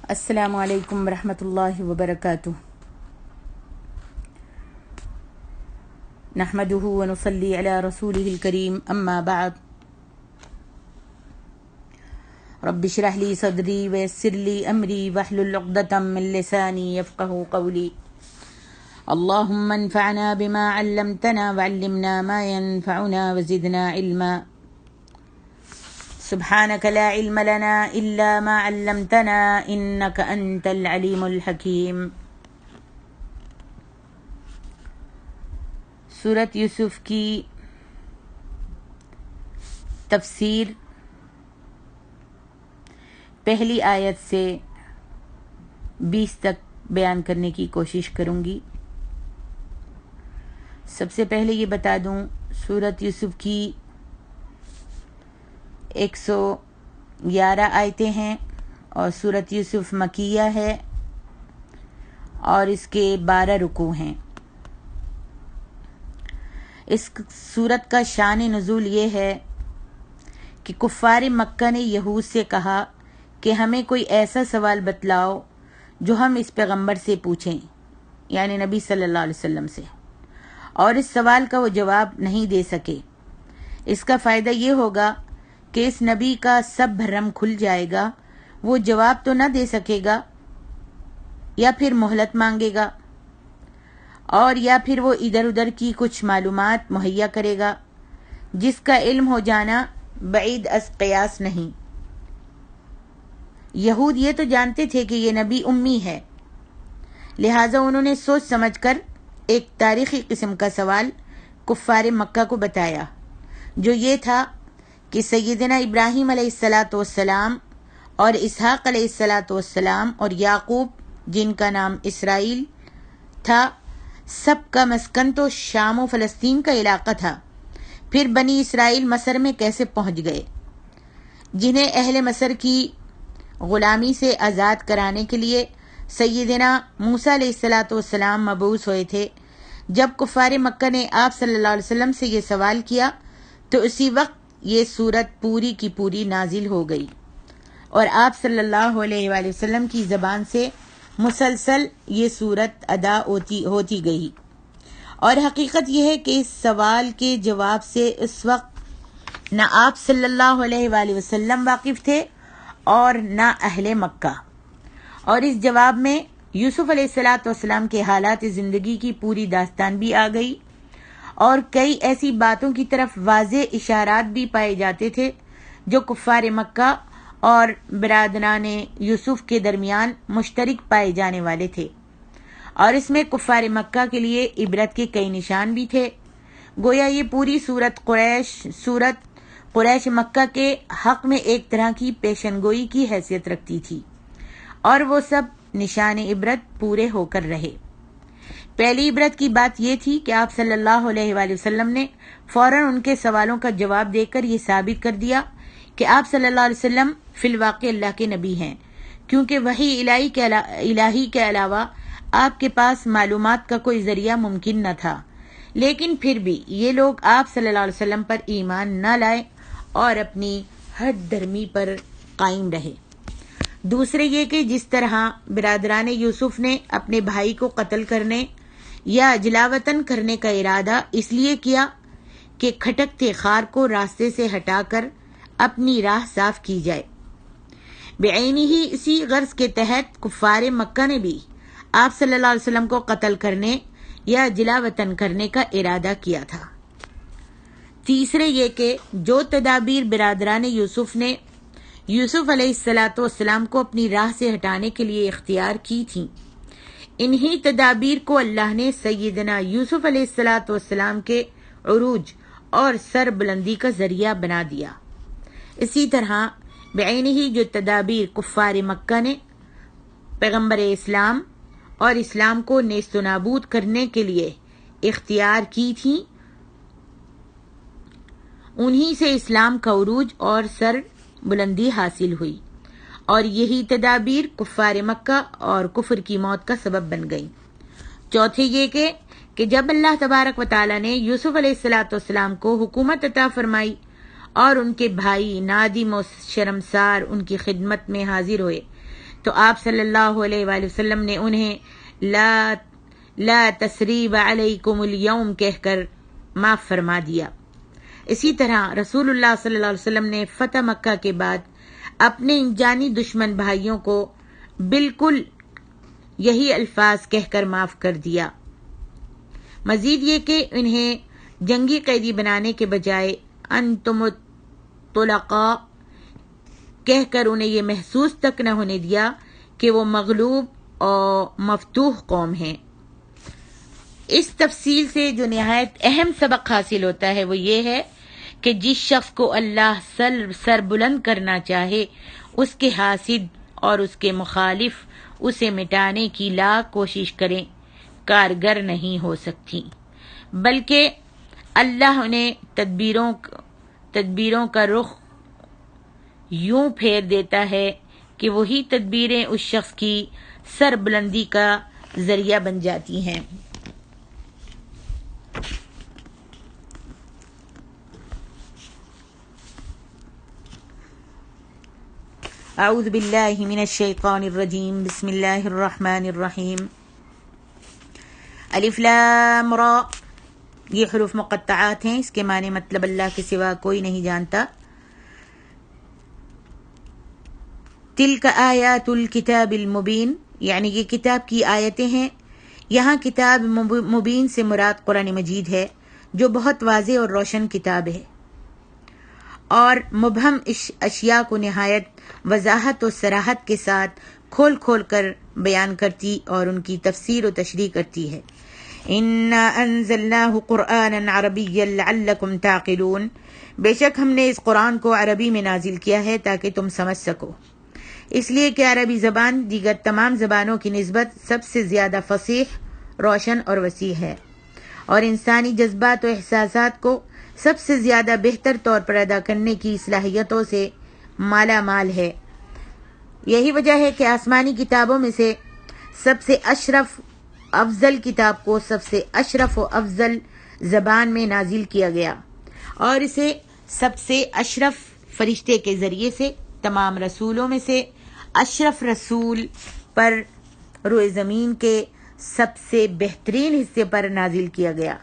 السلام علیکم ورحمۃ اللہ وبرکاتہ۔ نحمده ونصلی علی رسولہ الکریم، اما بعد۔ رب اشرح لی صدری ویسر لی امری واحلل عقدۃ من لسانی یفقہوا قولی۔ اللہم انفعنا بما علمتنا وعلمنا ما ينفعنا وزدنا علما۔ سبحانك لا علم لنا إلا ما علمتنا إنك أنت العليم الحكيم۔ سورۃ یوسف کی تفسیر پہلی آیت سے 20 تک بیان کرنے کی کوشش کروں گی۔ سب سے پہلے یہ بتا دوں، سورۃ یوسف کی 111 آیتیں ہیں اور سورۃ یوسف مکیہ ہے اور اس کے 12 رکوع ہیں۔ اس سورت کا شان نزول یہ ہے کہ کفار مکہ نے یہود سے کہا کہ ہمیں کوئی ایسا سوال بتلاؤ جو ہم اس پیغمبر سے پوچھیں، یعنی نبی صلی اللہ علیہ وسلم سے، اور اس سوال کا وہ جواب نہیں دے سکے۔ اس کا فائدہ یہ ہوگا کہ اس نبی کا سب بھرم کھل جائے گا، وہ جواب تو نہ دے سکے گا، یا پھر مہلت مانگے گا، اور یا پھر وہ ادھر ادھر کی کچھ معلومات مہیا کرے گا جس کا علم ہو جانا بعید از قیاس نہیں۔ یہود یہ تو جانتے تھے کہ یہ نبی امی ہے، لہٰذا انہوں نے سوچ سمجھ کر ایک تاریخی قسم کا سوال کفار مکہ کو بتایا، جو یہ تھا کہ سیدنا ابراہیم علیہ الصلاۃ والسلام اور اسحاق علیہ الصلاۃ والسلام اور یعقوب، جن کا نام اسرائیل تھا، سب کا مسکن تو شام و فلسطین کا علاقہ تھا، پھر بنی اسرائیل مصر میں کیسے پہنچ گئے، جنہیں اہل مصر کی غلامی سے آزاد کرانے کے لیے سیدنا موسیٰ علیہ الصلاۃ والسلام مبعوث ہوئے تھے۔ جب کفار مکہ نے آپ صلی اللہ علیہ وسلم سے یہ سوال کیا تو اسی وقت یہ سورت پوری کی پوری نازل ہو گئی اور آپ صلی اللہ علیہ وآلہ وسلم کی زبان سے مسلسل یہ سورت ادا ہوتی گئی۔ اور حقیقت یہ ہے کہ اس سوال کے جواب سے اس وقت نہ آپ صلی اللہ علیہ وآلہ وسلم واقف تھے اور نہ اہل مکہ، اور اس جواب میں یوسف علیہ الصلاۃ والسلام کے حالات زندگی کی پوری داستان بھی آ گئی، اور کئی ایسی باتوں کی طرف واضح اشارات بھی پائے جاتے تھے جو کفار مکہ اور برادران یوسف کے درمیان مشترک پائے جانے والے تھے، اور اس میں کفار مکہ کے لیے عبرت کے کئی نشان بھی تھے۔ گویا یہ پوری سورت قریش مکہ کے حق میں ایک طرح کی پیشن گوئی کی حیثیت رکھتی تھی، اور وہ سب نشان عبرت پورے ہو کر رہے۔ پہلی عبرت کی بات یہ تھی کہ آپ صلی اللہ علیہ وآلہ وسلم نے فوراً ان کے سوالوں کا جواب دے کر یہ ثابت کر دیا کہ آپ صلی اللہ علیہ وسلم فی الواقع اللہ کے نبی ہیں، کیونکہ وحی الہی کے علاوہ آپ کے پاس معلومات کا کوئی ذریعہ ممکن نہ تھا، لیکن پھر بھی یہ لوگ آپ صلی اللہ علیہ وسلم پر ایمان نہ لائے اور اپنی ہٹ دھرمی پر قائم رہے۔ دوسرے یہ کہ جس طرح برادران یوسف نے اپنے بھائی کو قتل کرنے یا جلاوطن کرنے کا ارادہ اس لیے کیا کہ کھٹکتے خار کو راستے سے ہٹا کر اپنی راہ صاف کی جائے، بعینی ہی اسی غرض کے تحت کفار مکہ نے بھی آپ صلی اللہ علیہ وسلم کو قتل کرنے یا جلاوطن کرنے کا ارادہ کیا تھا۔ تیسرے یہ کہ جو تدابیر برادران یوسف نے یوسف علیہ الصلاۃ والسلام کو اپنی راہ سے ہٹانے کے لیے اختیار کی تھیں، انہی تدابیر کو اللہ نے سیدنا یوسف علیہ الصلاۃ والسلام کے عروج اور سر بلندی کا ذریعہ بنا دیا۔ اسی طرح بعینی ہی جو تدابیر کفار مکہ نے پیغمبر اسلام اور اسلام کو نیست و نابود کرنے کے لیے اختیار کی تھیں، انہی سے اسلام کا عروج اور سر بلندی حاصل ہوئی، اور یہی تدابیر کفار مکہ اور کفر کی موت کا سبب بن گئی۔ چوتھے یہ کہ جب اللہ تبارک و تعالیٰ نے یوسف علیہ الصلاۃ والسلام کو حکومت عطا فرمائی اور ان کے بھائی نادم و شرمسار ان کی خدمت میں حاضر ہوئے، تو آپ صلی اللہ علیہ وآلہ وسلم نے انہیں لا تثریب علیکم اليوم کہہ کر معاف فرما دیا۔ اسی طرح رسول اللہ صلی اللہ علیہ وسلم نے فتح مکہ کے بعد اپنے جانی دشمن بھائیوں کو بالکل یہی الفاظ کہہ کر معاف کر دیا۔ مزید یہ کہ انہیں جنگی قیدی بنانے کے بجائے انتم الطلقاء کہہ کر انہیں یہ محسوس تک نہ ہونے دیا کہ وہ مغلوب اور مفتوح قوم ہیں۔ اس تفصیل سے جو نہایت اہم سبق حاصل ہوتا ہے وہ یہ ہے کہ جس شخص کو اللہ سر بلند کرنا چاہے اس کے حاسد اور اس کے مخالف اسے مٹانے کی لاکھ کوشش کریں، کارگر نہیں ہو سکتی، بلکہ اللہ انہیں تدبیروں کا رخ یوں پھیر دیتا ہے کہ وہی تدبیریں اس شخص کی سر بلندی کا ذریعہ بن جاتی ہیں۔ اعوذ باللہ من الشیطان الرجیم، بسم اللہ الرحمن الرحیم۔ الف لام را، یہ حروف مقطعات ہیں، اس کے معنی مطلب اللہ کے سوا کوئی نہیں جانتا۔ تلک آیات الکتاب المبین، یعنی یہ کتاب کی آیتیں ہیں۔ یہاں کتاب مبین سے مراد قرآن مجید ہے جو بہت واضح اور روشن کتاب ہے اور مبہم اشیاء کو نہایت وضاحت و صراحت کے ساتھ کھول کھول کر بیان کرتی اور ان کی تفسیر و تشریح کرتی ہے۔ انا انزلناہ قرآنا عربیا لعلکم تعقلون، بے شک ہم نے اس قرآن کو عربی میں نازل کیا ہے تاکہ تم سمجھ سکو، اس لیے کہ عربی زبان دیگر تمام زبانوں کی نسبت سب سے زیادہ فصیح، روشن اور وسیع ہے اور انسانی جذبات و احساسات کو سب سے زیادہ بہتر طور پر ادا کرنے کی صلاحیتوں سے مالا مال ہے۔ یہی وجہ ہے کہ آسمانی کتابوں میں سے سب سے اشرف افضل کتاب کو سب سے اشرف و افضل زبان میں نازل کیا گیا اور اسے سب سے اشرف فرشتے کے ذریعے سے تمام رسولوں میں سے اشرف رسول پر روئے زمین کے سب سے بہترین حصے پر نازل کیا گیا۔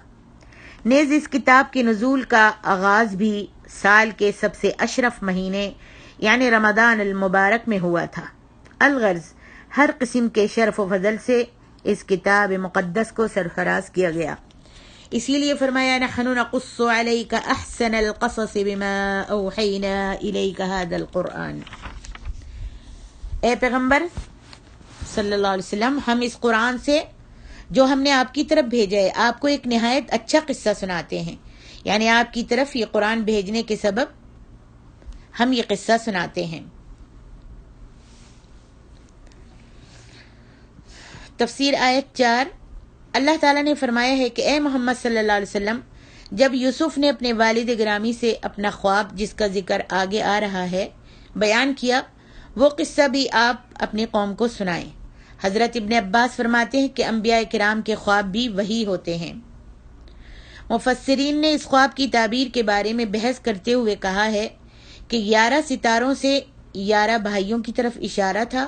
نیز اس کتاب کے نزول کا آغاز بھی سال کے سب سے اشرف مہینے یعنی رمضان المبارک میں ہوا تھا۔ الغرض ہر قسم کے شرف و فضل سے اس کتاب مقدس کو سرفراز کیا گیا، اسی لیے فرمایا نحن نقص علیک احسن القصص بما اوحینا الیک هذا القرآن، اے پیغمبر صلی اللہ علیہ وسلم، ہم اس قرآن سے جو ہم نے آپ کی طرف بھیجا ہے آپ کو ایک نہایت اچھا قصہ سناتے ہیں، یعنی آپ کی طرف یہ قرآن بھیجنے کے سبب ہم یہ قصہ سناتے ہیں۔ تفسیر آیت 4، اللہ تعالیٰ نے فرمایا ہے کہ اے محمد صلی اللہ علیہ وسلم، جب یوسف نے اپنے والد گرامی سے اپنا خواب جس کا ذکر آگے آ رہا ہے بیان کیا، وہ قصہ بھی آپ اپنی قوم کو سنائیں۔ حضرت ابن عباس فرماتے ہیں کہ انبیاء کرام کے خواب بھی وہی ہوتے ہیں۔ مفسرین نے اس خواب کی تعبیر کے بارے میں بحث کرتے ہوئے کہا ہے کہ 11 ستاروں سے 11 بھائیوں کی طرف اشارہ تھا،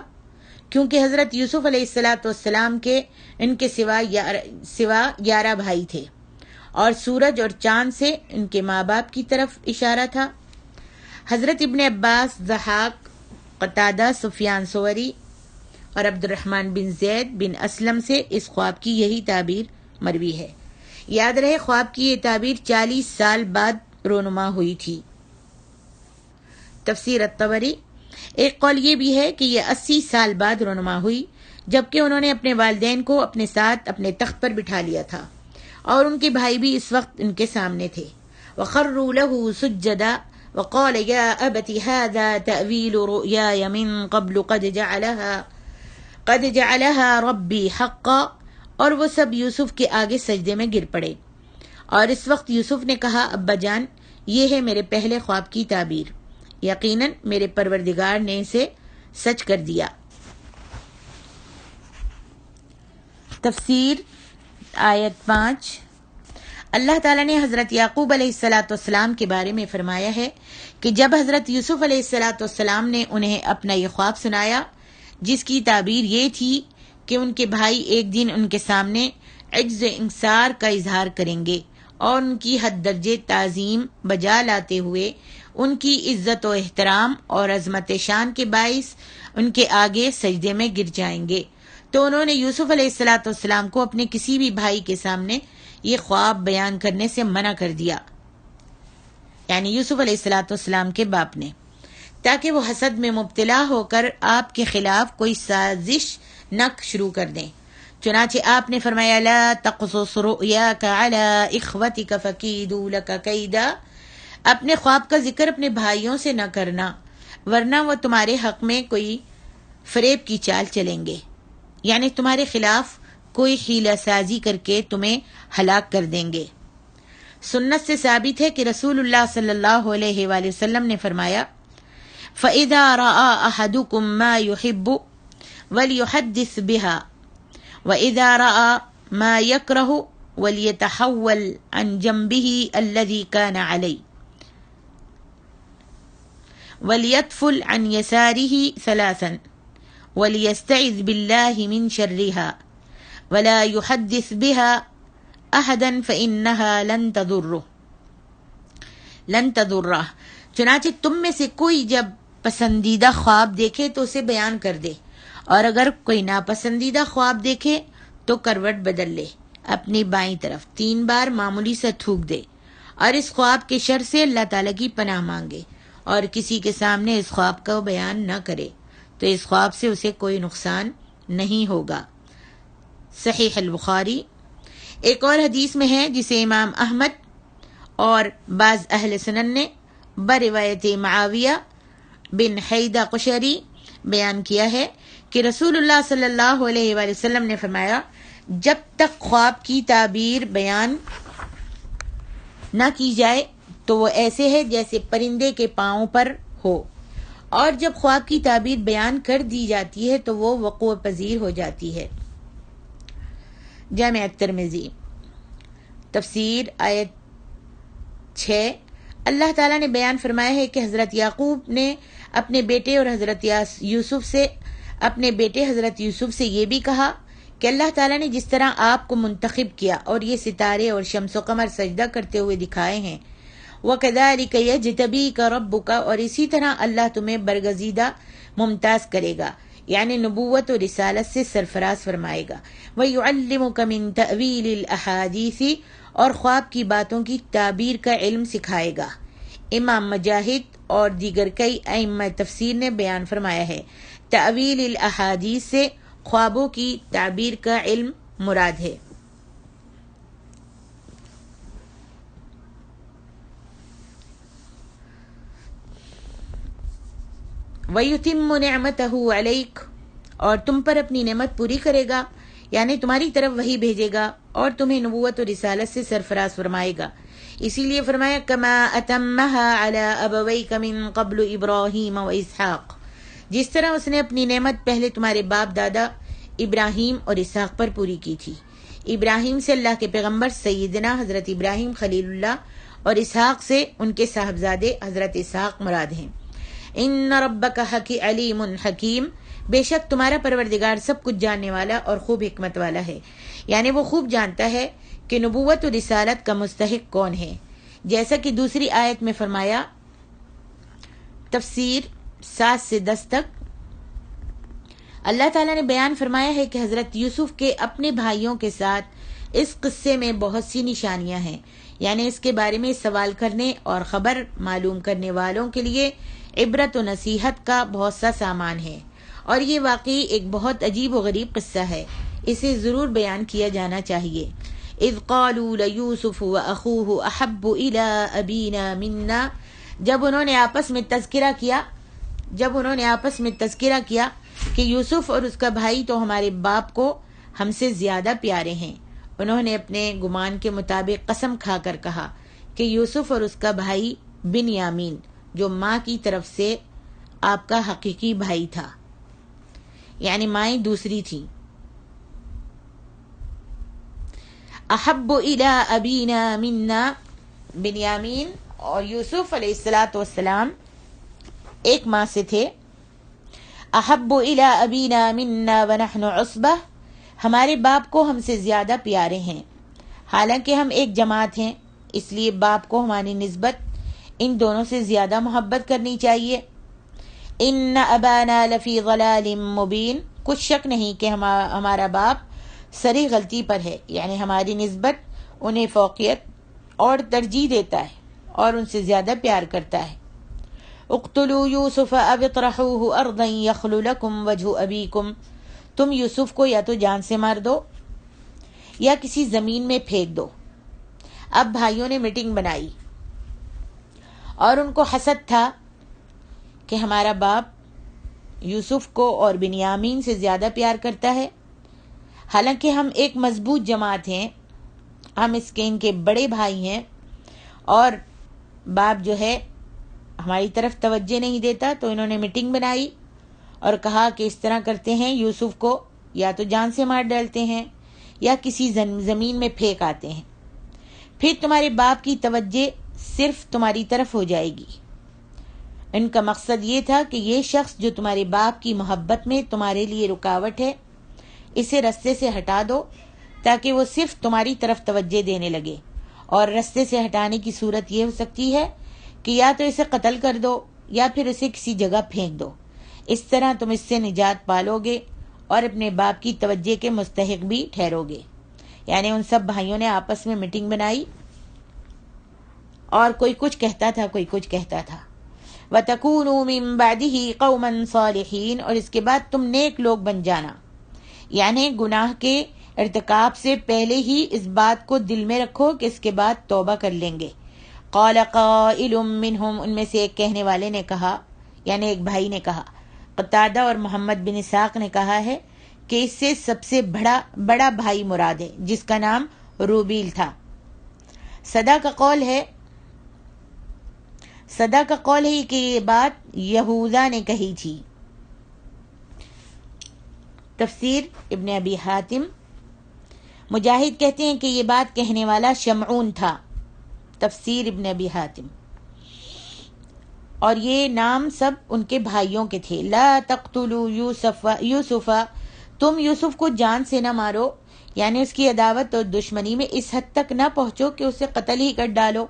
کیونکہ حضرت یوسف علیہ السلام کے ان کے سوا 11 بھائی تھے، اور سورج اور چاند سے ان کے ماں باپ کی طرف اشارہ تھا۔ حضرت ابن عباس، ضحاک، قتادہ، سفیان ثوری اور عبد الرحمن بن زید بن اسلم سے اس خواب کی یہی تعبیر مروی ہے۔ یاد رہے خواب کی یہ تعبیر 40 سال بعد رونما ہوئی تھی۔ تفسیر الطبری، ایک قول یہ بھی ہے کہ یہ 80 سال بعد رونما ہوئی، جبکہ انہوں نے اپنے والدین کو اپنے ساتھ اپنے تخت پر بٹھا لیا تھا اور ان کے بھائی بھی اس وقت ان کے سامنے تھے۔ وَخَرُّوا لَهُ سُجَّدًا وَقَالَ يَا أَبَتِ هَذَا تَأْوِيلُ رُؤْيَايَ مِن قَبْلُ قَدْ جَعَلَهَا رَبِّي حَقًّا، اور وہ سب یوسف کے آگے سجدے میں گر پڑے، اور اس وقت یوسف نے کہا ابا جان، یہ ہے میرے پہلے خواب کی تعبیر، یقیناً میرے پروردگار نے اسے سچ کر دیا۔ تفسیر آیت 5، اللہ تعالیٰ نے حضرت یعقوب علیہ السلام کے بارے میں فرمایا ہے کہ جب حضرت یوسف علیہ السلام نے انہیں اپنا یہ خواب سنایا جس کی تعبیر یہ تھی کہ ان کے بھائی ایک دن ان کے سامنے عجز انکسار کا اظہار کریں گے اور ان کی حد درجے تعظیم بجا لاتے ہوئے ان کی عزت و احترام اور عظمت شان کے باعث ان کے آگے سجدے میں گر جائیں گے۔ تو انہوں نے یوسف علیہ السلام کو اپنے کسی بھی بھائی کے سامنے یہ خواب بیان کرنے سے منع کر دیا، یعنی یوسف علیہ السلام کے باپ نے، تاکہ وہ حسد میں مبتلا ہو کر آپ کے خلاف کوئی سازش نہ شروع کر دیں۔ چنانچہ آپ نے فرمایا لا تقصص رؤیاک علی اخوتک فکیدوا لک کیدا، اپنے خواب کا ذکر اپنے بھائیوں سے نہ کرنا ورنہ وہ تمہارے حق میں کوئی فریب کی چال چلیں گے، یعنی تمہارے خلاف کوئی حیلہ سازی کر کے تمہیں ہلاک کر دیں گے۔ سنت سے ثابت ہے کہ رسول اللہ صلی اللہ علیہ وآلہ وسلم نے فرمایا فَإِذَا رَأَى أَحَدُكُم مَّا يُحِبُّ وَلْيُحَدِّثْ بِهَا وَإِذَا رَأَى مَا يَكْرَهُ وَلْيَتَحَوَّلْ عَنْ جَنبِهِ الَّذِي كَانَ عَلَيْهِ وَلْيَتْفُلْ عَنْ يَسَارِهِ ثَلَاثًا وَلْيَسْتَعِذْ بِاللَّهِ مِنْ شَرِّهَا وَلَا يُحَدِّثْ بِهَا أَحَدًا فَإِنَّهَا لَن تَضُرَّهُ، چنانچہ تم میں سے کوئی جب پسندیدہ خواب دیکھے تو اسے بیان کر دے، اور اگر کوئی ناپسندیدہ خواب دیکھے تو کروٹ بدل لے، اپنی بائیں طرف 3 بار معمولی سا تھوک دے، اور اس خواب کے شر سے اللہ تعالیٰ کی پناہ مانگے، اور کسی کے سامنے اس خواب کا بیان نہ کرے، تو اس خواب سے اسے کوئی نقصان نہیں ہوگا۔ صحیح البخاری۔ ایک اور حدیث میں ہے جسے امام احمد اور بعض اہل سنن نے بروایت معاویہ بن حیدہ قشری بیان کیا ہے کہ رسول اللہ صلی اللہ علیہ وآلہ وسلم نے فرمایا جب تک خواب کی تعبیر بیان نہ کی جائے تو وہ ایسے ہے جیسے پرندے کے پاؤں پر ہو، اور جب خواب کی تعبیر بیان کر دی جاتی ہے تو وہ وقوع پذیر ہو جاتی ہے۔ جامع ترمذی۔ تفسیر آیت 6۔ اللہ تعالیٰ نے بیان فرمایا ہے کہ حضرت یعقوب نے اپنے بیٹے حضرت یوسف سے یہ بھی کہا کہ اللہ تعالیٰ نے جس طرح آپ کو منتخب کیا اور یہ ستارے اور شمس و قمر سجدہ کرتے ہوئے دکھائے ہیں، وَكَذَلِكَ يَجْتَبِيكَ رَبُّكَ، اور اسی طرح اللہ تمہیں برگزیدہ ممتاز کرے گا، یعنی نبوت و رسالت سے سرفراز فرمائے گا، وَيُعَلِّمُكَ مِن تَأْوِيلِ الْأَحَادِيثِ، اور خواب کی باتوں کی تعبیر کا علم سکھائے گا۔ امام مجاہد اور دیگر کئی ائمہ تفسیر نے بیان فرمایا ہے تأویل الاحادیث سے خوابوں کی تعبیر کا علم مراد ہے۔ وَيُتِمُّ نِعْمَتَهُ عَلَيْكَ، اور تم پر اپنی نعمت پوری کرے گا، یعنی تمہاری طرف وحی بھیجے گا اور تمہیں نبوت و رسالت سے سرفراز فرمائے گا۔ اسی لیے فرمایا کما اتمها علی ابویک من قبل ابراہیم و اسحاق، جس طرح اس نے اپنی نعمت پہلے تمہارے باپ دادا ابراہیم اور اسحاق پر پوری کی تھی۔ ابراہیم سے اللہ کے پیغمبر سیدنا حضرت ابراہیم خلیل اللہ، اور اسحاق سے ان کے صاحبزادے حضرت اسحاق مراد ہیں۔ ان ربک علیم حکیم، بے شک تمہارا پروردگار سب کچھ جاننے والا اور خوب حکمت والا ہے، یعنی وہ خوب جانتا ہے کہ نبوت و رسالت کا مستحق کون ہے، جیسا کہ دوسری آیت میں فرمایا۔ تفسیر 7 سے 10 تک۔ اللہ تعالیٰ نے بیان فرمایا ہے کہ حضرت یوسف کے اپنے بھائیوں کے ساتھ اس قصے میں بہت سی نشانیاں ہیں، یعنی اس کے بارے میں سوال کرنے اور خبر معلوم کرنے والوں کے لیے عبرت و نصیحت کا بہت سا سامان ہے، اور یہ واقعی ایک بہت عجیب و غریب قصہ ہے، اسے ضرور بیان کیا جانا چاہیے۔ اذ قالوا لیوسف واخوہ احب الی ابینا منا، جب انہوں نے آپس میں تذکرہ کیا کہ یوسف اور اس کا بھائی تو ہمارے باپ کو ہم سے زیادہ پیارے ہیں، انہوں نے اپنے گمان کے مطابق قسم کھا کر کہا کہ یوسف اور اس کا بھائی بنیامین، جو ماں کی طرف سے آپ کا حقیقی بھائی تھا، یعنی مائیں دوسری تھی، احب الی ابینا منا، بنیامین اور یوسف علیہ السلام ایک ماں سے تھے۔ احب الی ابینا منا ونحن عصبہ، ہمارے باپ کو ہم سے زیادہ پیارے ہیں حالانکہ ہم ایک جماعت ہیں، اس لیے باپ کو ہماری نسبت ان دونوں سے زیادہ محبت کرنی چاہیے۔ ان ابانا لفی ضلال مبین، کچھ شک نہیں کہ ہمارا باپ سری غلطی پر ہے، یعنی ہماری نسبت انہیں فوقیت اور ترجیح دیتا ہے اور ان سے زیادہ پیار کرتا ہے۔ اقتلوا یوسف او اطرحوه ارضا یخل لکم وجہ ابیکم، تم یوسف کو یا تو جان سے مار دو یا کسی زمین میں پھینک دو۔ اب بھائیوں نے میٹنگ بنائی اور ان کو حسد تھا کہ ہمارا باپ یوسف کو اور بنیامین سے زیادہ پیار کرتا ہے، حالانکہ ہم ایک مضبوط جماعت ہیں، ہم ان کے بڑے بھائی ہیں، اور باپ جو ہے ہماری طرف توجہ نہیں دیتا۔ تو انہوں نے میٹنگ بنائی اور کہا کہ اس طرح کرتے ہیں، یوسف کو یا تو جان سے مار ڈالتے ہیں یا کسی زمین میں پھینک آتے ہیں، پھر تمہارے باپ کی توجہ صرف تمہاری طرف ہو جائے گی۔ ان کا مقصد یہ تھا کہ یہ شخص جو تمہارے باپ کی محبت میں تمہارے لیے رکاوٹ ہے، اسے رستے سے ہٹا دو تاکہ وہ صرف تمہاری طرف توجہ دینے لگے، اور رستے سے ہٹانے کی صورت یہ ہو سکتی ہے کہ یا تو اسے قتل کر دو یا پھر اسے کسی جگہ پھینک دو، اس طرح تم اس سے نجات پالو گے اور اپنے باپ کی توجہ کے مستحق بھی ٹھہرو گے۔ یعنی ان سب بھائیوں نے آپس میں میٹنگ بنائی اور کوئی کچھ کہتا تھا، کوئی کچھ کہتا تھا۔ وَتَكُونُوا مِن بَعْدِهِ قَوْمًا صَالِحِينَ، اور اس کے بعد تم نیک لوگ بن جانا، یعنی گناہ کے ارتکاب سے پہلے ہی اس بات کو دل میں رکھو کہ اس کے بعد توبہ کر لیں گے۔ قال قائل منہم، ان میں سے ایک کہنے والے نے کہا، یعنی ایک بھائی نے کہا، قتادہ اور محمد بن اسحاق نے کہا ہے کہ اس سے سب سے بڑا بھائی مراد ہے جس کا نام روبیل تھا۔ صدا کا قول ہے کہ یہ بات یہوذا نے کہی تھی۔ تفسیر ابن ابی حاتم، مجاہد کہتے ہیں کہ یہ بات کہنے والا شمعون تھا۔ تفسیر ابن ابی حاتم، اور یہ نام سب ان کے بھائیوں کے تھے۔ لا تقتلوا یوسف، تم یوسف کو جان سے نہ مارو، یعنی اس کی عداوت اور دشمنی میں اس حد تک نہ پہنچو کہ اسے قتل ہی کر ڈالو،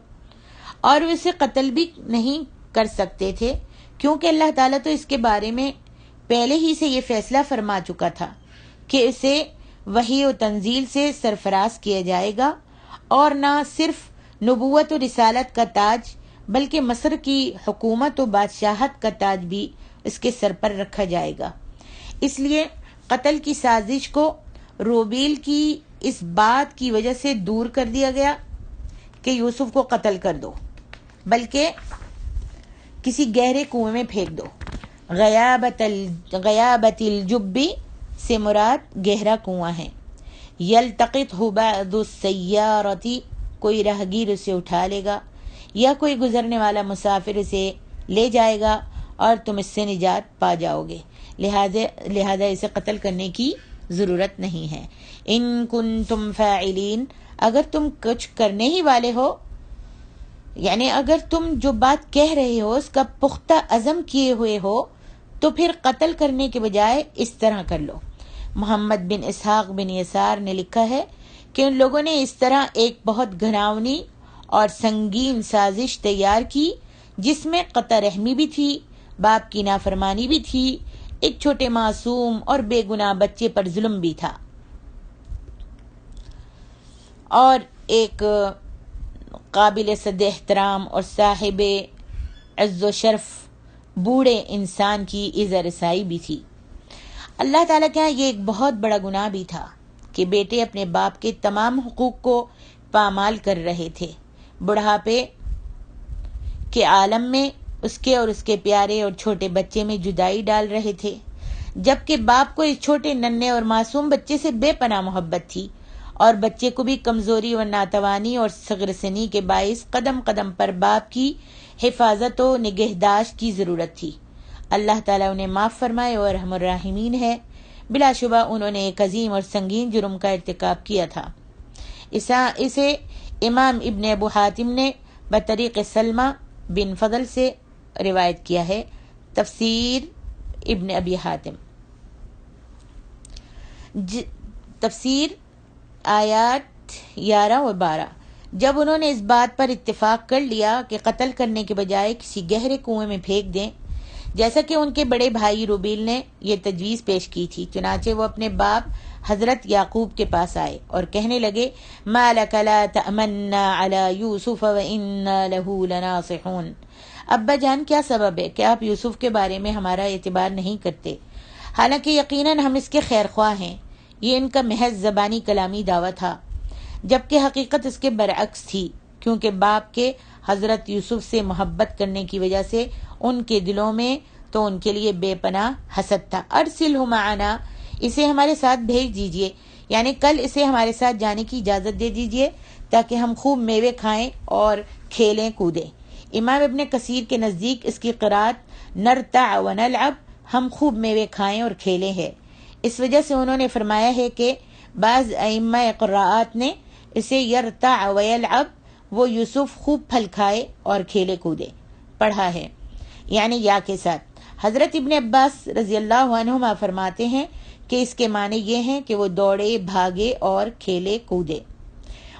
اور وہ اسے قتل بھی نہیں کر سکتے تھے کیونکہ اللہ تعالیٰ تو اس کے بارے میں پہلے ہی سے یہ فیصلہ فرما چکا تھا کہ اسے وحی و تنزیل سے سرفراز کیا جائے گا، اور نہ صرف نبوت و رسالت کا تاج بلکہ مصر کی حکومت و بادشاہت کا تاج بھی اس کے سر پر رکھا جائے گا۔ اس لیے قتل کی سازش کو روبیل کی اس بات کی وجہ سے دور کر دیا گیا کہ یوسف کو قتل کر دو، بلکہ کسی گہرے کنویں میں پھینک دو۔ غیابت الجب سے مراد گہرا کنواں ہے۔ یلتقطہ بعض السیارۃ، کوئی راہگیر اسے اٹھا لے گا یا کوئی گزرنے والا مسافر اسے لے جائے گا اور تم اس سے نجات پا جاؤ گے، لہذا اسے قتل کرنے کی ضرورت نہیں ہے۔ ان کنتم فاعلین، اگر تم کچھ کرنے ہی والے ہو، یعنی اگر تم جو بات کہہ رہے ہو اس کا پختہ عزم کیے ہوئے ہو، تو پھر قتل کرنے کے بجائے اس طرح کر لو۔ محمد بن اسحاق بن یسار نے لکھا ہے کہ ان لوگوں نے اس طرح ایک بہت گھناؤنی اور سنگین سازش تیار کی جس میں قطع رحمی بھی تھی، باپ کی نافرمانی بھی تھی، ایک چھوٹے معصوم اور بے گناہ بچے پر ظلم بھی تھا، اور ایک قابل صد احترام اور صاحب عز و شرف بوڑھے انسان کی اذا رسائی بھی تھی۔ اللہ تعالیٰ کے ہاں یہ ایک بہت بڑا گناہ بھی تھا کہ بیٹے اپنے باپ کے تمام حقوق کو پامال کر رہے تھے، بڑھاپے کے عالم میں اس کے اور اس کے پیارے اور چھوٹے بچے میں جدائی ڈال رہے تھے، جبکہ باپ کو اس چھوٹے ننھے اور معصوم بچے سے بے پناہ محبت تھی، اور بچے کو بھی کمزوری اور ناتوانی اور صغر سنی کے باعث قدم قدم پر باپ کی حفاظت و نگہداشت کی ضرورت تھی۔ اللہ تعالیٰ انہیں معاف فرمائے اور ارحم الراحمین ہے، بلا شبہ انہوں نے ایک عظیم اور سنگین جرم کا ارتکاب کیا تھا۔ اسے امام ابن ابو حاتم نے بطریق سلمہ بن فضل سے روایت کیا ہے۔ تفسیر ابن ابی حاتم۔ تفسیر آیات 11 اور 12۔ جب انہوں نے اس بات پر اتفاق کر لیا کہ قتل کرنے کے بجائے کسی گہرے کنویں میں پھینک دیں، جیسا کہ ان کے بڑے بھائی روبیل نے یہ تجویز پیش کی تھی، چنانچہ وہ اپنے باپ حضرت یعقوب کے پاس آئے اور کہنے لگے ما لک لا تأمنا علی یوسف وإنا له لناصحون۔ ابا جان، کیا سبب ہے کہ آپ یوسف کے بارے میں ہمارا اعتبار نہیں کرتے، حالانکہ یقیناً ہم اس کے خیر خواہ ہیں۔ یہ ان کا محض زبانی کلامی دعویٰ تھا، جبکہ حقیقت اس کے برعکس تھی، کیونکہ باپ کے حضرت یوسف سے محبت کرنے کی وجہ سے ان کے دلوں میں تو ان کے لیے بے پناہ حسد تھا۔ ارسلہ معنا، اسے ہمارے ساتھ بھیج دیجئے، یعنی کل اسے ہمارے ساتھ جانے کی اجازت دے دیجئے تاکہ ہم خوب میوے کھائیں اور کھیلیں کودیں۔ امام ابن کثیر کے نزدیک اس کی قرات نرتع ونلعب، ہم خوب میوے کھائیں اور کھیلیں ہے۔ اس وجہ سے انہوں نے فرمایا ہے کہ بعض ائمہ قراءات نے اسے یرتع ویلعب، وہ یوسف خوب پھل کھائے اور کھیلے کودے پڑھا ہے، یعنی یا کے ساتھ۔ حضرت ابن عباس رضی اللہ عنہما فرماتے ہیں کہ اس کے معنی یہ ہیں کہ وہ دوڑے، بھاگے اور کھیلے کودے۔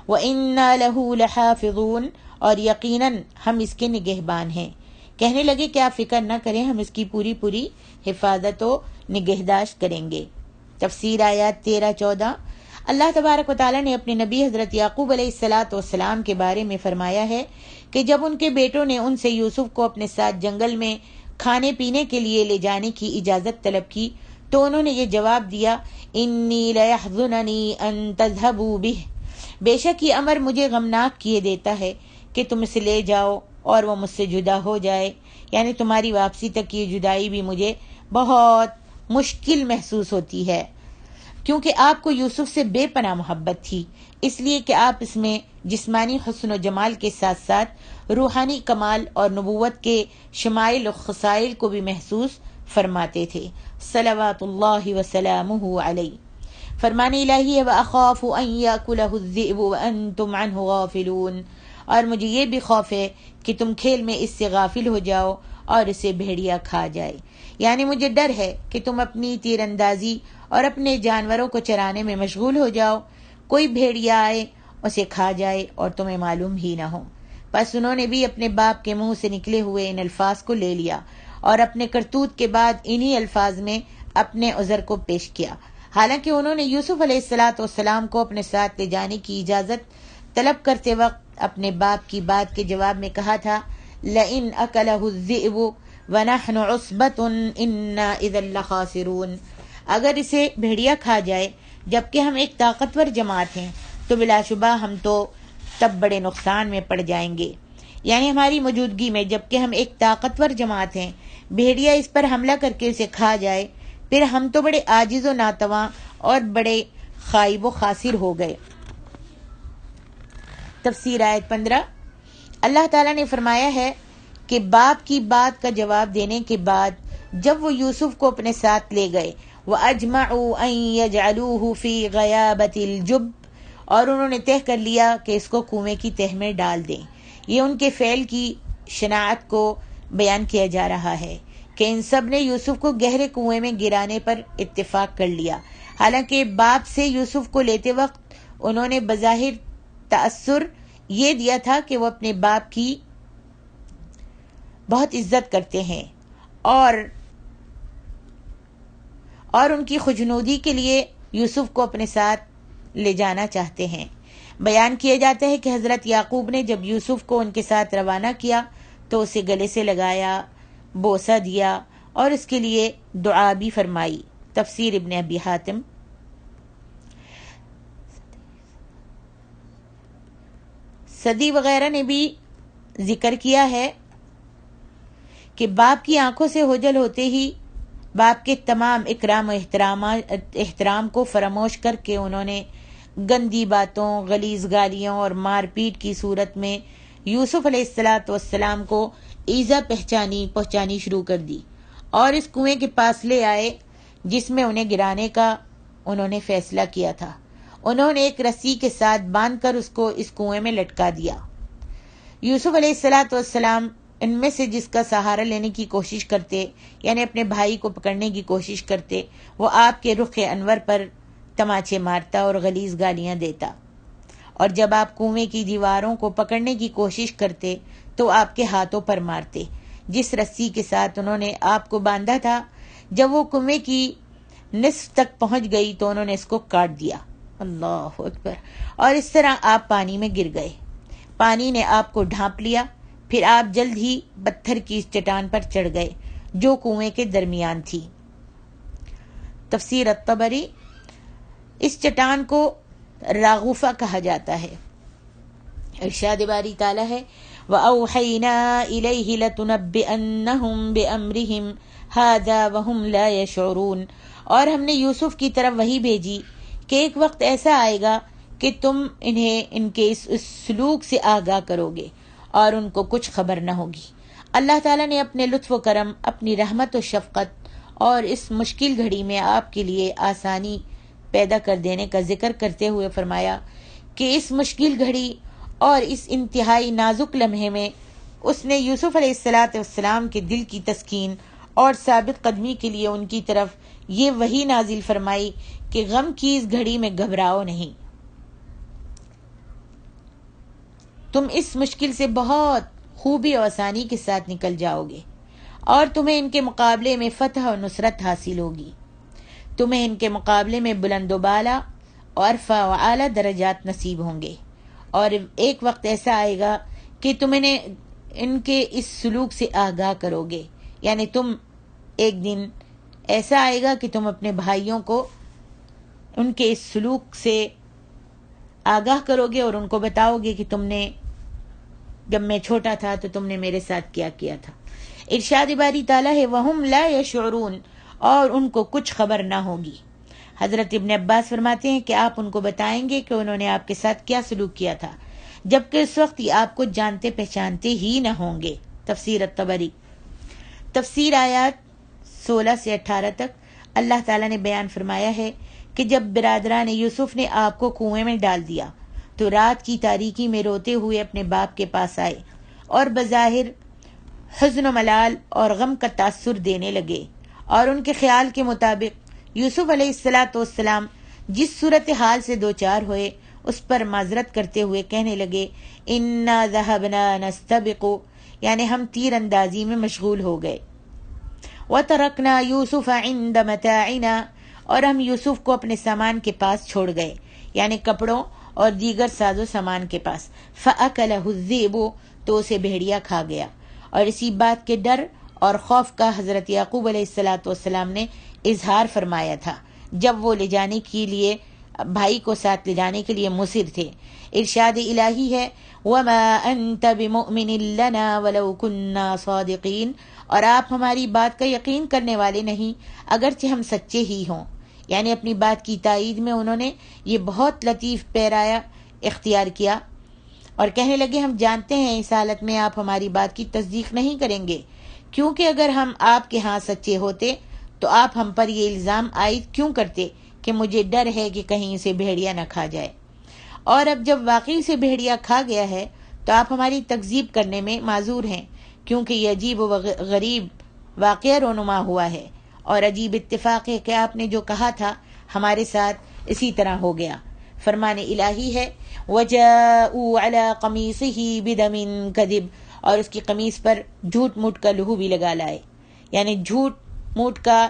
وَإِنَّا لَهُ لَحَافِظُونَ، اور یقیناً ہم اس کے نگہبان ہیں۔ کہنے لگے کہ آپ فکر نہ کریں، ہم اس کی پوری پوری حفاظت و نگہداشت کریں گے۔ تفسیر آیات 13-14۔ اللہ تبارک و تعالیٰ نے اپنے نبی حضرت یعقوب علیہ السلام کے بارے میں فرمایا ہے کہ جب ان کے بیٹوں نے ان سے یوسف کو اپنے ساتھ جنگل میں کھانے پینے کے لیے لے جانے کی اجازت طلب کی تو انہوں نے یہ جواب دیا انی لیحزننی ان تذهبوا به، بے شک یہ امر مجھے غمناک کیے دیتا ہے کہ تم اسے لے جاؤ اور وہ مجھ سے جدا ہو جائے، یعنی تمہاری واپسی تک یہ جدائی بھی مجھے بہت مشکل محسوس ہوتی ہے، کیونکہ آپ کو یوسف سے بے پناہ محبت تھی، اس لیے کہ آپ اس میں جسمانی حسن و جمال کے ساتھ ساتھ روحانی کمال اور نبوت کے شمائل و خصائل کو بھی محسوس فرماتے تھے۔ صلوات اللہ وسلامہ علیہ۔ فرمان الہی ہے وَأَخَافُ أَن يَأْكُلَهُ الذِّئْبُ وَأَنْتُمْ عَنْهُ غَافِلُونَ، اور مجھے یہ بھی خوف ہے کہ تم کھیل میں اس سے غافل ہو جاؤ اور اسے بھیڑیا کھا جائے، یعنی مجھے ڈر ہے کہ تم اپنی تیر اندازی اور اپنے جانوروں کو چرانے میں مشغول ہو جاؤ، کوئی بھیڑیا آئے اسے کھا جائے اور تمہیں معلوم ہی نہ ہو۔ بس انہوں نے بھی اپنے باپ کے منہ سے نکلے ہوئے ان الفاظ کو لے لیا اور اپنے کرتوت کے بعد انہی الفاظ میں اپنے عذر کو پیش کیا، حالانکہ انہوں نے یوسف علیہ السلام کو اپنے ساتھ لے جانے کی اجازت طلب کرتے وقت اپنے باپ کی بات کے جواب میں کہا تھا لئن اکلہ الذئب ونحن عصبۃ انا اذا لخاسرون، اگر اسے بھیڑیا کھا جائے جبکہ ہم ایک طاقتور جماعت ہیں تو بلا شبہ ہم تو تب بڑے نقصان میں پڑ جائیں گے، یعنی ہماری موجودگی میں جبکہ ہم ایک طاقتور جماعت ہیں، بھیڑیا اس پر حملہ کر کے اسے کھا جائے، پھر ہم تو بڑے عاجز و ناتواں اور بڑے خائب و خاسر ہو گئے۔ تفسیر آیت 15۔ اللہ تعالیٰ نے فرمایا ہے کہ باپ کی بات کا جواب دینے کے بعد جب وہ یوسف کو اپنے ساتھ لے گئے وَأَجْمَعُوا أَن يَجْعَلُوهُ فِي غَيَابَةِ الْجُبِّ، اور انہوں نے طے کر لیا کہ اس کو کنویں کی تہ میں ڈال دیں، یہ ان کے فعل کی شناعت کو بیان کیا جا رہا ہے کہ ان سب نے یوسف کو گہرے کنویں میں گرانے پر اتفاق کر لیا، حالانکہ باپ سے یوسف کو لیتے وقت انہوں نے بظاہر تأثر یہ دیا تھا کہ وہ اپنے باپ کی بہت عزت کرتے ہیں اور ان کی خوشنودی کے لیے یوسف کو اپنے ساتھ لے جانا چاہتے ہیں۔ بیان کیا جاتا ہے کہ حضرت یعقوب نے جب یوسف کو ان کے ساتھ روانہ کیا تو اسے گلے سے لگایا، بوسہ دیا اور اس کے لیے دعا بھی فرمائی۔ تفسیر ابن ابی حاتم۔ صدی وغیرہ نے بھی ذکر کیا ہے کہ باپ کی آنکھوں سے اوجھل ہوتے ہی باپ کے تمام اکرام و احترام کو فراموش کر کے انہوں نے گندی باتوں، غلیظ گالیوں اور مار پیٹ کی صورت میں یوسف علیہ السلام کو ایذا پہنچانی شروع کر دی اور اس کنویں کے پاس لے آئے جس میں انہیں گرانے کا انہوں نے فیصلہ کیا تھا۔ انہوں نے ایک رسی کے ساتھ باندھ کر اس کو اس کنویں میں لٹکا دیا۔ یوسف علیہ السلام ان میں سے جس کا سہارا لینے کی کوشش کرتے، یعنی اپنے بھائی کو پکڑنے کی کوشش کرتے، وہ آپ کے رخ انور پر تماچے مارتا اور غلیظ گالیاں دیتا، اور جب آپ کنویں کی دیواروں کو پکڑنے کی کوشش کرتے تو آپ کے ہاتھوں پر مارتے جس رسی کے ساتھ انہوں نے آپ کو باندھا تھا۔ جب وہ کنویں کی نصف تک پہنچ گئی تو انہوں نے اس کو کاٹ دیا، اللہ اکبر، اور اس طرح آپ پانی میں گر گئے۔ پانی نے آپ کو ڈھانپ لیا، پھر آپ جلد ہی پتھر کی اس چٹان پر چڑھ گئے جو کنویں کے درمیان تھی۔ تفسیر الطبری، اس چٹان کو راغوفہ کہا جاتا ہے۔ ارشاد باری تعالیٰ ہے وَأَوْحَيْنَا إِلَيْهِ لَتُنَبِّئَنَّهُمْ بِأَمْرِهِمْ هَذَا وَهُمْ لَا يَشْعُرُونَ، اور ہم نے یوسف کی طرف وحی بھیجی کہ ایک وقت ایسا آئے گا کہ تم انہیں ان کے اس سلوک سے آگاہ کرو گے اور ان کو کچھ خبر نہ ہوگی۔ اللہ تعالیٰ نے اپنے لطف و کرم، اپنی رحمت و شفقت اور اس مشکل گھڑی میں آپ کے لیے آسانی پیدا کر دینے کا ذکر کرتے ہوئے فرمایا کہ اس مشکل گھڑی اور اس انتہائی نازک لمحے میں اس نے یوسف علیہ السلام کے دل کی تسکین اور ثابت قدمی کے لیے ان کی طرف یہ وحی نازل فرمائی کہ غم کی اس گھڑی میں گھبراؤ نہیں، تم اس مشکل سے بہت خوبی اور آسانی کے ساتھ نکل جاؤ گے اور تمہیں ان کے مقابلے میں فتح اور نصرت حاصل ہوگی۔ تمہیں ان کے مقابلے میں بلند و بالا اور عرفہ و اعلیٰ درجات نصیب ہوں گے، اور ایک وقت ایسا آئے گا کہ تم انہیں ان کے اس سلوک سے آگاہ کرو گے، یعنی تم ایک دن ایسا آئے گا کہ تم اپنے بھائیوں کو ان کے اس سلوک سے آگاہ کرو گے اور ان کو بتاؤ گے کہ تم نے جب میں چھوٹا تھا تو تم نے میرے ساتھ کیا کیا تھا۔ ارشاد باری تعالیٰ ہے وَهُمْ لَا يَشْعُرُونَ، اور ان کو کچھ خبر نہ ہوگی۔ حضرت ابن عباس فرماتے ہیں کہ آپ ان کو بتائیں گے کہ انہوں نے آپ کے ساتھ کیا سلوک کیا تھا، جبکہ اس وقت یہ آپ کو جانتے پہچانتے ہی نہ ہوں گے۔ تفسیر الطبری، تفسیر آیات 16 سے 18 تک اللہ تعالیٰ نے بیان فرمایا ہے کہ جب برادران یوسف نے آپ کو کنویں میں ڈال دیا تو رات کی تاریکی میں روتے ہوئے اپنے باپ کے پاس آئے اور بظاہر حزن و ملال اور غم کا تاثر دینے لگے، اور ان کے خیال کے مطابق یوسف علیہ السلام جس صورتحال سے دوچار ہوئے اس پر معذرت کرتے ہوئے کہنے لگے انا ذهبنا نستبق، یعنی ہم تیر اندازی میں مشغول ہو گئے، وترکنا یوسف عند متاعنا، اور ہم یوسف کو اپنے سامان کے پاس چھوڑ گئے، یعنی کپڑوں اور دیگر ساز و سامان کے پاس، فأکلہ الذئب، تو اسے بھیڑیا کھا گیا۔ اور اسی بات کے ڈر اور خوف کا حضرت یعقوب علیہ السلام نے اظہار فرمایا تھا جب وہ لے جانے کے لیے بھائی کو ساتھ لے جانے کے لیے مصر تھے۔ ارشاد الہی ہے وَمَا أَنْتَ بِمُؤْمِنٍ لَنَا وَلَوْ كُنَّا صَادِقِينَ، اور آپ ہماری بات کا یقین کرنے والے نہیں اگرچہ ہم سچے ہی ہوں، یعنی اپنی بات کی تائید میں انہوں نے یہ بہت لطیف پیرایا اختیار کیا اور کہنے لگے ہم جانتے ہیں اس حالت میں آپ ہماری بات کی تصدیق نہیں کریں گے، کیونکہ اگر ہم آپ کے ہاں سچے ہوتے تو آپ ہم پر یہ الزام عائد کیوں کرتے کہ مجھے ڈر ہے کہ کہیں اسے بھیڑیا نہ کھا جائے، اور اب جب واقعی سے بھیڑیا کھا گیا ہے تو آپ ہماری تکذیب کرنے میں معذور ہیں، کیونکہ یہ عجیب و غریب واقعہ رونما ہوا ہے اور عجیب اتفاق ہے کہ آپ نے جو کہا تھا ہمارے ساتھ اسی طرح ہو گیا۔ فرمان الہی ہے وَجَاءُوا عَلَىٰ قَمِيصِهِ بِدَمٍ كَذِبٍ، اور اس کی قمیص پر جھوٹ موٹ کا لہو بھی لگا لائے، یعنی جھوٹ موٹ کا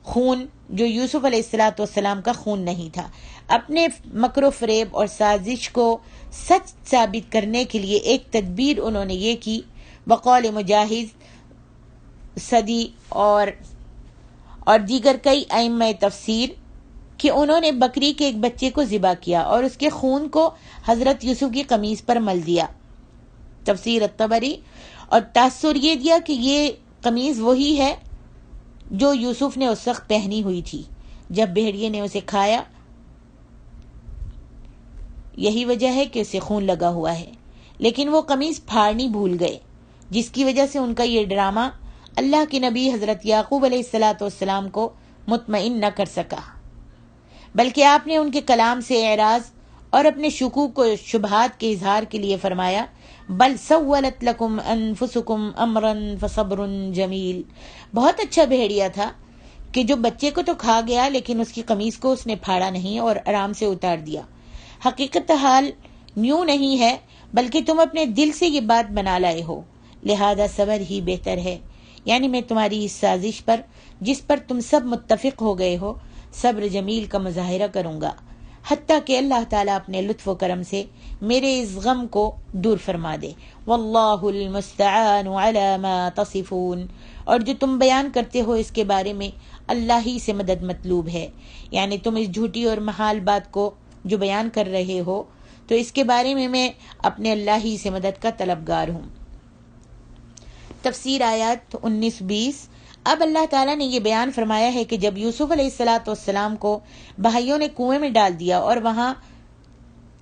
خون جو یوسف علیہ السلام کا خون نہیں تھا۔ اپنے مکر و فریب اور سازش کو سچ ثابت کرنے کے لیے ایک تدبیر انہوں نے یہ کی، بقول مجاہد صدی اور دیگر کئی ائمہ تفسیر، کہ انہوں نے بکری کے ایک بچے کو ذبح کیا اور اس کے خون کو حضرت یوسف کی قمیص پر مل دیا۔ تفسیر الطبری، اور تاثر یہ دیا کہ یہ قمیص وہی ہے جو یوسف نے اس وقت پہنی ہوئی تھی جب بھیڑیے نے اسے کھایا، یہی وجہ ہے کہ اسے خون لگا ہوا ہے، لیکن وہ قمیص پھاڑنی بھول گئے، جس کی وجہ سے ان کا یہ ڈرامہ اللہ کے نبی حضرت یعقوب علیہ السلام کو مطمئن نہ کر سکا، بلکہ آپ نے ان کے کلام سے اعراض اور اپنے شکوک و شبہات کے اظہار کے لیے فرمایا بل سولت لکم انفسکم امرا فصبر جمیل. بہت اچھا بھیڑیا تھا کہ جو بچے کو تو کھا گیا لیکن اس کی قمیص کو اس نے پھاڑا نہیں اور آرام سے اتار دیا. حقیقت حال یوں نہیں ہے بلکہ تم اپنے دل سے یہ بات بنا لائے ہو، لہذا صبر ہی بہتر ہے. یعنی میں تمہاری اس سازش پر جس پر تم سب متفق ہو گئے ہو صبر جمیل کا مظاہرہ کروں گا، حتیٰ کہ اللہ تعالیٰ اپنے لطف و کرم سے میرے اس غم کو دور فرما دے. واللہ المستعان علی ما تصفون. اور جو تم بیان کرتے ہو اس کے بارے میں اللہ ہی سے مدد مطلوب ہے. یعنی تم اس جھوٹی اور محال بات کو جو بیان کر رہے ہو تو اس کے بارے میں اپنے اللہ ہی سے مدد کا طلبگار ہوں. تفسیر آیات 19-20. اب اللہ تعالیٰ نے یہ بیان فرمایا ہے کہ جب یوسف علیہ السلام کو بھائیوں نے کنویں میں ڈال دیا اور وہاں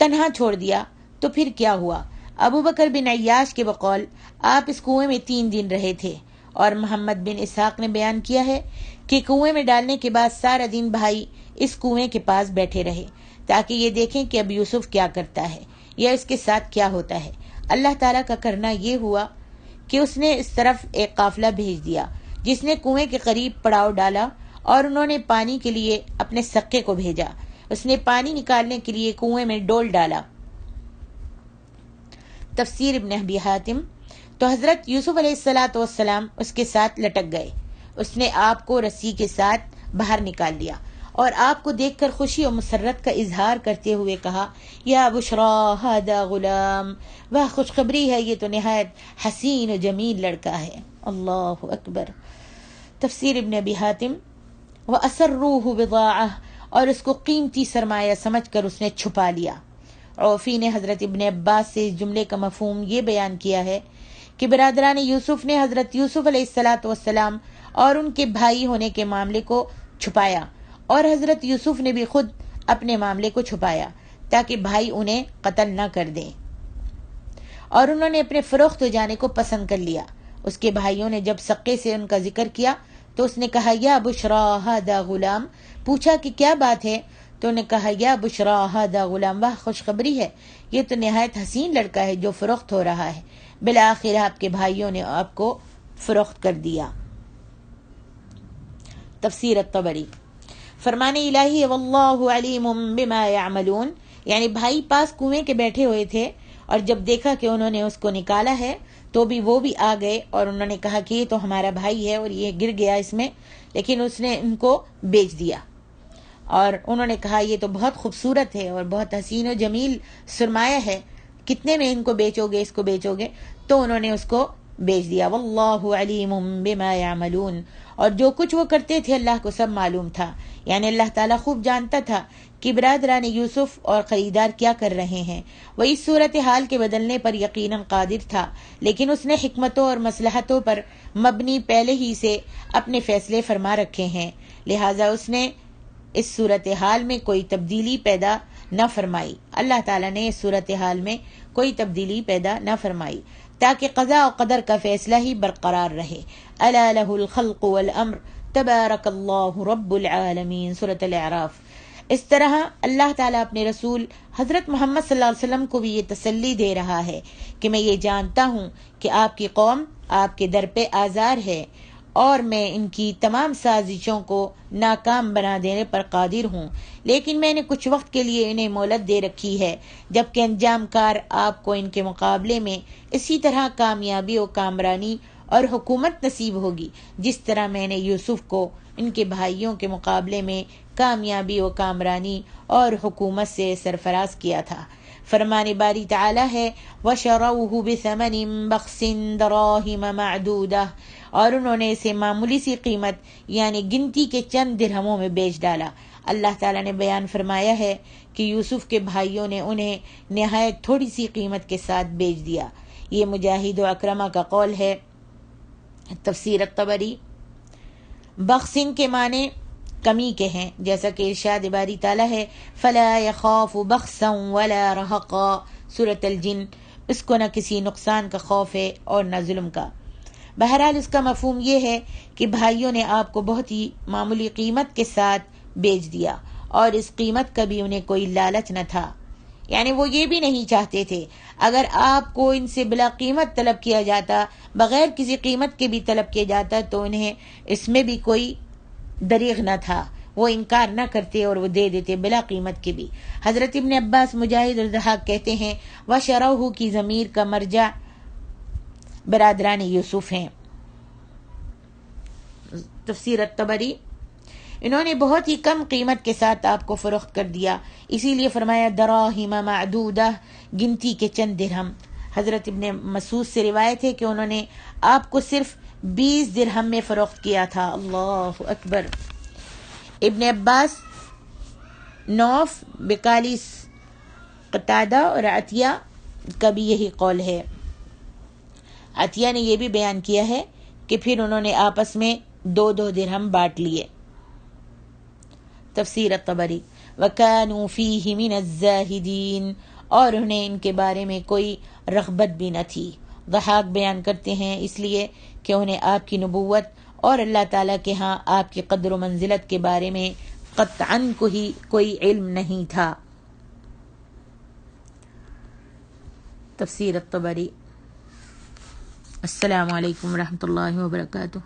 تنہا چھوڑ دیا تو پھر کیا ہوا. ابو بکر بن عیاش کے بقول آپ اس کنویں میں 3 دن رہے تھے، اور محمد بن اسحاق نے بیان کیا ہے کہ کنویں میں ڈالنے کے بعد سارا دن بھائی اس کنویں کے پاس بیٹھے رہے تاکہ یہ دیکھیں کہ اب یوسف کیا کرتا ہے یا اس کے ساتھ کیا ہوتا ہے. اللہ تعالیٰ کا کرنا یہ ہوا کہ اس نے اس طرف ایک قافلہ بھیج دیا جس نے کنویں کے قریب پڑاؤ ڈالا اور انہوں نے پانی کے لیے اپنے سقے کو بھیجا. اس نے پانی نکالنے کے لیے کنویں میں ڈول ڈالا. تفسیر ابن ابی حاتم. تو حضرت یوسف علیہ السلام اس کے ساتھ لٹک گئے. اس نے آپ کو رسی کے ساتھ باہر نکال لیا اور آپ کو دیکھ کر خوشی اور مسرت کا اظہار کرتے ہوئے کہا یا بشرا ھذا غلام، وہ خوشخبری ہے یہ تو نہایت حسین و جمیل لڑکا ہے. اللہ اکبر. تفسیر ابن ابی حاتم. وَأَسَرُّوهُ بِضَاعَةً. اور اس کو قیمتی سرمایہ سمجھ کر اس نے چھپا لیا. عوفی نے حضرت ابن عباس سے اس جملے کا مفہوم یہ بیان کیا ہے کہ برادران یوسف نے حضرت یوسف علیہ السلام اور ان کے بھائی ہونے کے معاملے کو چھپایا، اور حضرت یوسف نے بھی خود اپنے معاملے کو چھپایا تاکہ بھائی انہیں قتل نہ کر دیں، اور انہوں نے اپنے فروخت ہو جانے کو پسند کر لیا. اس کے بھائیوں نے جب سقے سے ان کا ذکر کیا تو اس نے کہا یا بشرا ھذا غلام. پوچھا کہ کیا بات ہے تو انہوں نے کہا یا بشرا ھذا غلام، وہ خوشخبری ہے یہ تو نہایت حسین لڑکا ہے جو فروخت ہو رہا ہے. بالآخر آپ کے بھائیوں نے آپ کو فروخت کر دیا. تفسیر الطبری. فرمان الہی واللہ علیم بما یعملون. یعنی بھائی پاس کنویں کے بیٹھے ہوئے تھے اور جب دیکھا کہ انہوں نے اس کو نکالا ہے تو بھی وہ بھی آ گئے اور انہوں نے کہا کہ یہ تو ہمارا بھائی ہے اور یہ گر گیا اس میں، لیکن اس نے ان کو بیچ دیا. اور انہوں نے کہا یہ تو بہت خوبصورت ہے اور بہت حسین و جمیل سرمایہ ہے، کتنے میں ان کو بیچو گے، اس کو بیچو گے؟ تو انہوں نے اس کو بیچ دیا. واللہ علیم بما یعملون. اور جو کچھ وہ کرتے تھے اللہ کو سب معلوم تھا. یعنی اللہ تعالیٰ خوب جانتا تھا کہ برادران یوسف اور خریدار کیا کر رہے ہیں. وہ اس صورتحال کے بدلنے پر یقیناً قادر تھا، لیکن اس نے حکمتوں اور مصلحتوں پر مبنی پہلے ہی سے اپنے فیصلے فرما رکھے ہیں، لہٰذا اس نے اس صورتحال میں کوئی تبدیلی پیدا نہ فرمائی. اللہ تعالیٰ نے اس صورتحال میں کوئی تبدیلی پیدا نہ فرمائی تاکہ قضاء و قدر کا فیصلہ ہی برقرار رہے. الا لہ الخلق والامر تبارک اللہ رب العالمین. سورۃ الاعراف. اس طرح اللہ تعالیٰ اپنے رسول حضرت محمد صلی اللہ علیہ وسلم کو بھی یہ تسلی دے رہا ہے کہ میں یہ جانتا ہوں کہ آپ کی قوم آپ کے در پہ آزار ہے اور میں ان کی تمام سازشوں کو ناکام بنا دینے پر قادر ہوں، لیکن میں نے کچھ وقت کے لیے انہیں مہلت دے رکھی ہے جبکہ انجام کار آپ کو ان کے مقابلے میں اسی طرح کامیابی و کامرانی اور حکومت نصیب ہوگی جس طرح میں نے یوسف کو ان کے بھائیوں کے مقابلے میں کامیابی و کامرانی اور حکومت سے سرفراز کیا تھا. فرمان باری تعالی ہے وَشَرَوْهُ بِثَمَنٍ بَخْسٍ دَرَاهِمَ مَعْدُودَةٍ. اور انہوں نے اسے معمولی سی قیمت یعنی گنتی کے چند درہموں میں بیچ ڈالا. اللہ تعالیٰ نے بیان فرمایا ہے کہ یوسف کے بھائیوں نے انہیں نہایت تھوڑی سی قیمت کے ساتھ بیچ دیا. یہ مجاہد و اکرمہ کا قول ہے. تفسیر الطبری. بخسن کے معنی کمی کے ہیں، جیسا کہ ارشاد باری تعالیٰ ہے فلا يخاف بخسا ولا رہقا. سورۃ الجن. اس کو نہ کسی نقصان کا خوف ہے اور نہ ظلم کا. بہرحال اس کا مفہوم یہ ہے کہ بھائیوں نے آپ کو بہت ہی معمولی قیمت کے ساتھ بیچ دیا اور اس قیمت کا بھی انہیں کوئی لالچ نہ تھا. یعنی وہ یہ بھی نہیں چاہتے تھے اگر آپ کو ان سے بلا قیمت طلب کیا جاتا، بغیر کسی قیمت کے بھی طلب کیا جاتا، تو انہیں اس میں بھی کوئی دریغ نہ تھا، وہ انکار نہ کرتے اور وہ دے دیتے بلا قیمت کے بھی۔ حضرت ابن عباس، مجاہد اور ضحاک کہتے ہیں وَشَرَوْهُ کی ضمیر کا مرجع برادران یوسف ہیں۔ تفسیر الطبری، انہوں نے بہت ہی کم قیمت کے ساتھ آپ کو فروخت کر دیا، اسی لیے فرمایا دراہم معدودہ، گنتی کے چند درہم۔ حضرت ابن مسعود سے روایت ہے کہ انہوں نے آپ کو صرف 20 درہم میں فروخت کیا تھا۔ اللہ اکبر۔ ابن عباس، نوف، بقالیس، قتادہ اور عطیہ کا بھی یہی قول ہے۔ عطیہ نے یہ بھی بیان کیا ہے کہ پھر انہوں نے آپس میں 2 درہم بانٹ لیے۔ تفسیر الطبری، وَكَانُوا فِيهِ مِنَ الزَّاهِدِينَ، اور انہیں ان کے بارے میں کوئی رغبت بھی نہ تھی۔ ضحاک بیان کرتے ہیں اس لیے کہ انہیں آپ کی نبوت اور اللہ تعالیٰ کے ہاں آپ کی قدر و منزلت کے بارے میں قطعاً کوئی علم نہیں تھا۔ تفسیر الطبری۔ السلام علیکم ورحمۃ اللہ وبرکاتہ۔